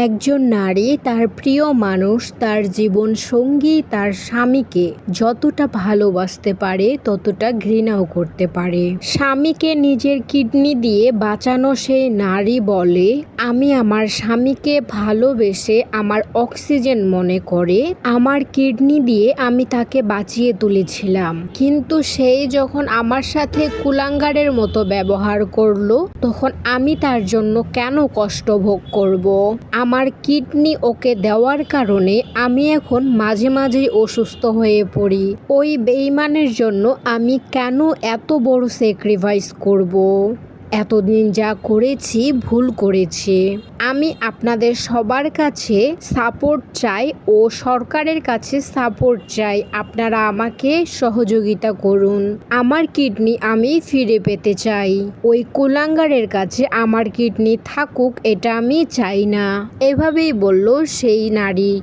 একজন নারী তার প্রিয় মানুষ, তার জীবন সঙ্গী, তার স্বামীকে যতটা ভালোবাসতে পারে ততটা ঘৃণাও করতে পারে। স্বামীকে নিজের কিডনি দিয়ে বাঁচানো সেই নারী বলে, আমি আমার স্বামীকে ভালোবেসে আমার অক্সিজেন মনে করে আমার কিডনি দিয়ে আমি তাকে বাঁচিয়ে তুলেছিলাম, কিন্তু সেই যখন আমার সাথে কুলাঙ্গারের মতো ব্যবহার করলো তখন আমি তার জন্য কেন কষ্ট ভোগ করব? আমার কিডনি ওকে দেওয়ার কারণে আমি এখন মাঝে মাঝেই অসুস্থ হয়ে পড়ি। ওই বেঈমানের জন্য আমি কেন এত বড় স্যাক্রিফাইস করব? এতদিন যা করেছি ভুল করেছি। আমি আপনাদের সবার কাছে সাপোর্ট চাই ও সরকারের কাছে সাপোর্ট চাই। আপনারা আমাকে সহযোগিতা করুন। আমার কিডনি আমি ফিরে পেতে চাই। ওই কুলাঙ্গারের কাছে আমার কিডনি থাকুক, এটা আমি চাই না। এভাবেই বলল সেই নারী।